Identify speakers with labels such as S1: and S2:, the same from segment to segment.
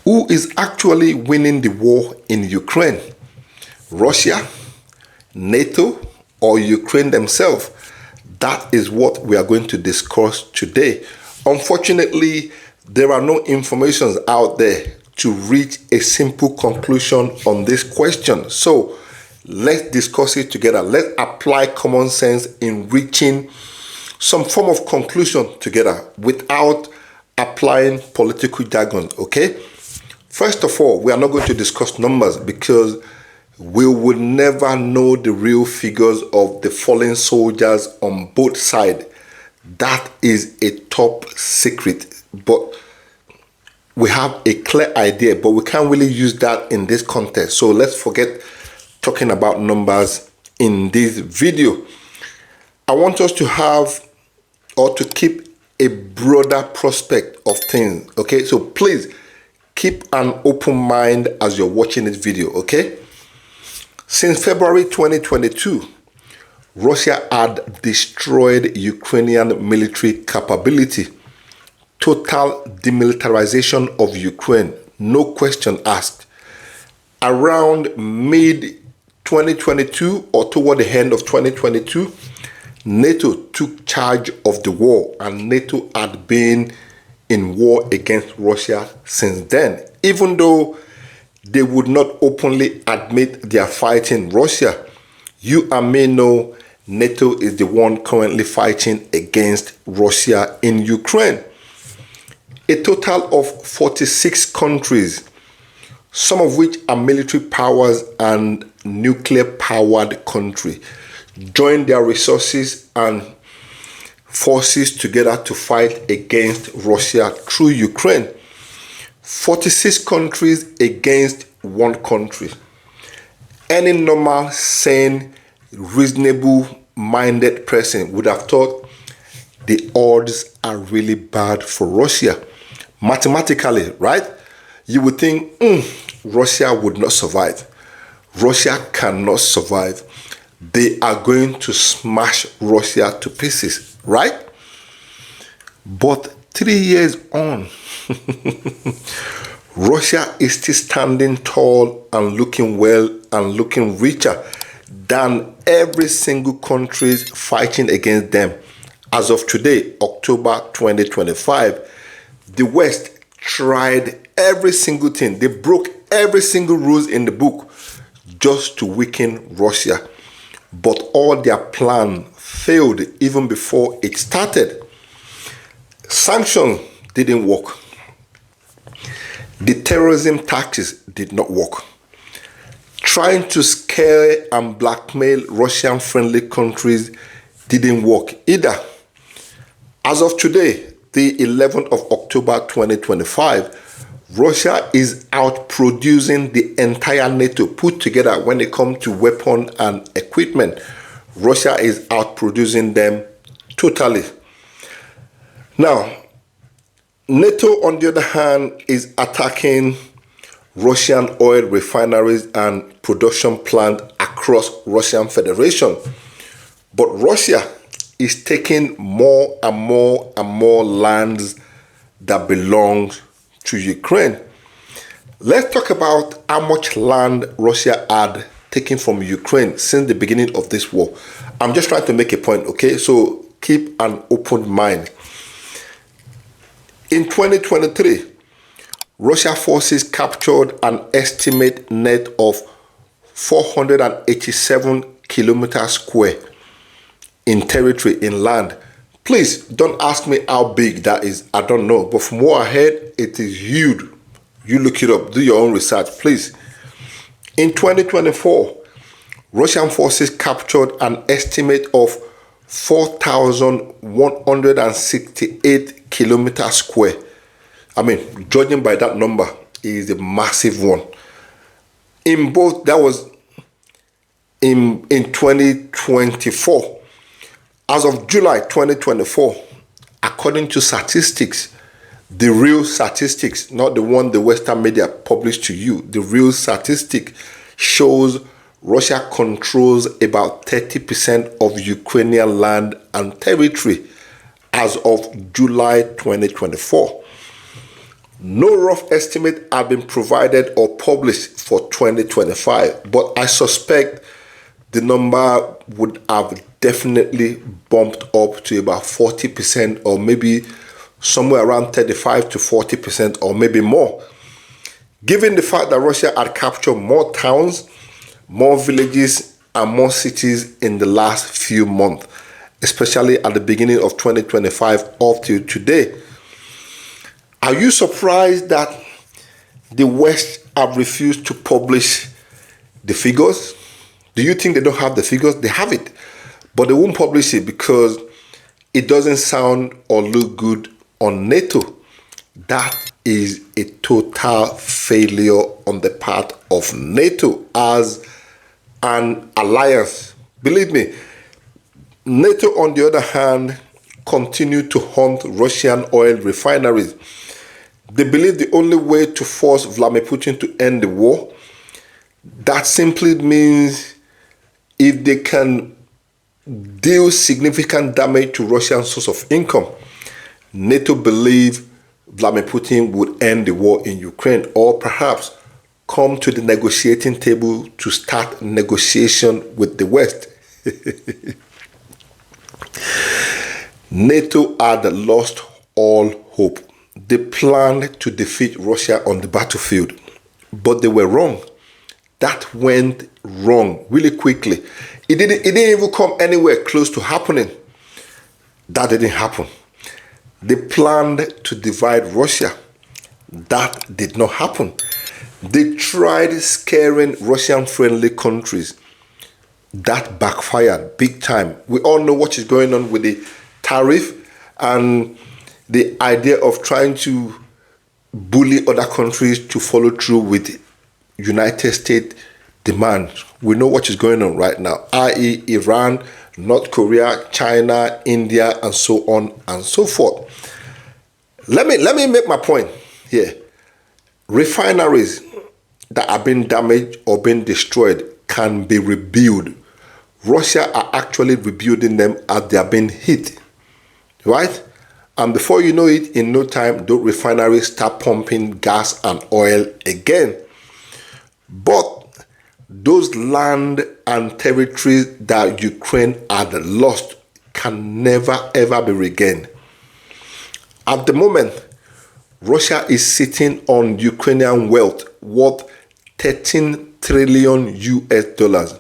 S1: Who is actually winning the war in Ukraine? Russia, NATO, or Ukraine themselves? That is what we are going to discuss today. Unfortunately, there are no informations out there to reach a simple conclusion on this question. So let's discuss it together. Let's apply common sense in reaching some form of conclusion together without applying political jargon, okay? First of all, we are not going to discuss numbers because we will never know the real figures of the fallen soldiers on both sides. That is a top secret. But we have a clear idea, but we can't really use that in this context. So let's forget talking about numbers in this video. I want us to have or to keep a broader prospect of things, okay? So please keep an open mind as you're watching this video, okay? Since February 2022, Russia had destroyed Ukrainian military capability. Total demilitarization of Ukraine, no question asked. Around mid-2022 or toward the end of 2022, NATO took charge of the war, and NATO had been in war against Russia since then. Even though they would not openly admit they are fighting Russia, you and me know NATO is the one currently fighting against Russia in Ukraine. A total of 46 countries, some of which are military powers and nuclear-powered countries, joined their resources and forces together to fight against Russia through Ukraine. 46 countries against one country. Any normal, sane, reasonable-minded person would have thought the odds are really bad for Russia. Mathematically, right? You would think Russia would not survive. Russia cannot survive. They are going to smash Russia to pieces, right? But 3 years on, Russia is still standing tall and looking well and looking richer than every single country fighting against them. As of today, October 2025, the West tried every single thing. They broke every single rule in the book just to weaken Russia. But all their plan failed even before it started. Sanctions didn't work. The terrorism tactics did not work. Trying to scare and blackmail Russian-friendly countries didn't work either. As of today, the 11th of October 2025, Russia is outproducing the entire NATO put together when it comes to weapon and equipment. Russia is outproducing them totally. Now, NATO, on the other hand, is attacking Russian oil refineries and production plants across Russian Federation. But Russia is taking more and more and more lands that belong to Ukraine. Let's talk about how much land Russia had taken from Ukraine since the beginning of this war. I'm just trying to make a point, okay? So keep an open mind. In 2023, Russia forces captured an estimate net of 487 kilometers square in territory, in land. Please don't ask me how big that is. I don't know. But from what I heard, it is huge. You look it up. Do your own research, please. In 2024, Russian forces captured an estimate of 4,168 kilometers square. I mean, judging by that number, it is a massive one. In both, that was in 2024. As of July 2024, according to statistics, the real statistics, not the one the Western media published to you, the real statistic shows Russia controls about 30% of Ukrainian land and territory as of July 2024. No rough estimate have been provided or published for 2025, but I suspect the number would have definitely bumped up to about 40%, or maybe somewhere around 35 to 40%, or maybe more. Given the fact that Russia had captured more towns, more villages, and more cities in the last few months, especially at the beginning of 2025 up to today. Are you surprised that the West have refused to publish the figures? Do you think they don't have the figures? They have it, but they won't publish it because it doesn't sound or look good on NATO. That is a total failure on the part of NATO as an alliance. Believe me, NATO, on the other hand, continue to hunt Russian oil refineries. They believe the only way to force Vladimir Putin to end the war, that simply means if they can deal significant damage to Russian source of income, NATO believe Vladimir Putin would end the war in Ukraine, or perhaps come to the negotiating table to start negotiation with the West. NATO had lost all hope. They planned to defeat Russia on the battlefield, but they were wrong. That went wrong really quickly. It didn't even come anywhere close to happening. That didn't happen. They planned to divide Russia. That did not happen. They tried scaring Russian-friendly countries. That backfired big time. We all know what is going on with the tariff and the idea of trying to bully other countries to follow through with United States demands. We know what is going on right now, i.e. Iran, North Korea, China, India, and so on and so forth. Let me make my point here. Refineries that have been damaged or been destroyed can be rebuilt. Russia are actually rebuilding them as they are being hit, right? And before you know it, in no time, those refineries start pumping gas and oil again. But those land and territories that Ukraine had lost can never ever be regained. At the moment, Russia is sitting on Ukrainian wealth worth 13 trillion US dollars.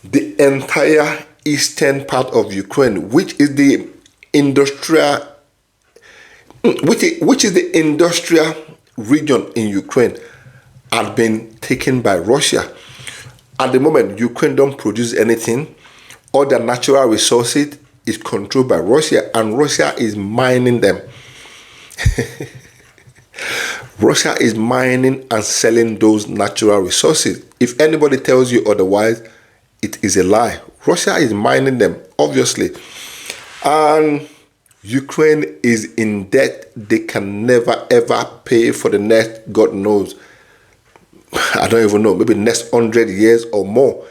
S1: The entire eastern part of Ukraine, which is the industrial region in Ukraine, had been taken by Russia. At the moment, Ukraine don't produce anything. All their natural resources is controlled by Russia, and Russia is mining them. Russia is mining and selling those natural resources. If anybody tells you otherwise, it is a lie. Russia is mining them, obviously. And Ukraine is in debt they can never ever pay for the next, God knows, I don't even know, maybe next 100 years or more,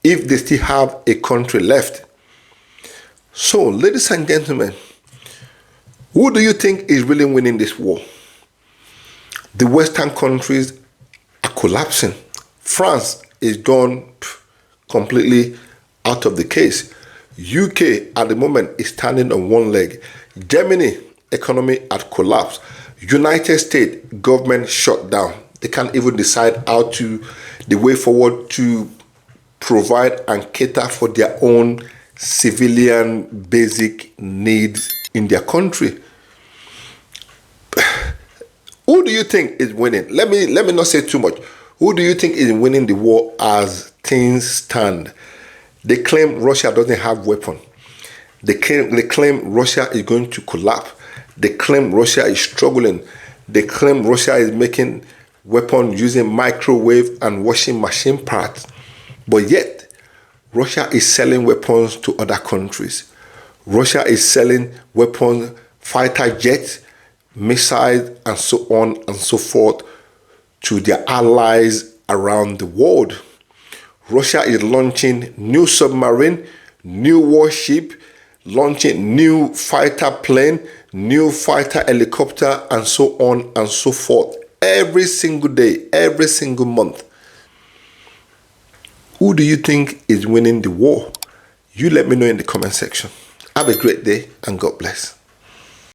S1: if they still have a country left. So, ladies and gentlemen, who do you think is really winning this war? The Western countries are collapsing. France is gone completely out of the case. UK at the moment is standing on one leg. Germany economy had collapsed. United States government shut down. They can't even decide how to, the way forward to provide and cater for their own civilian basic needs in their country. Who do you think is winning? Let me not say too much. Who do you think is winning the war as things stand? They claim Russia doesn't have weapons. They claim Russia is going to collapse. They claim Russia is struggling. They claim Russia is making weapons using microwave and washing machine parts. But yet, Russia is selling weapons to other countries. Russia is selling weapons, fighter jets, missiles, and so on and so forth to their allies around the world. Russia is launching new submarine, new warship, launching new fighter plane, new fighter helicopter, and so on and so forth. Every single day, every single month. Who do you think is winning the war? You let me know in the comment section. Have a great day and God bless.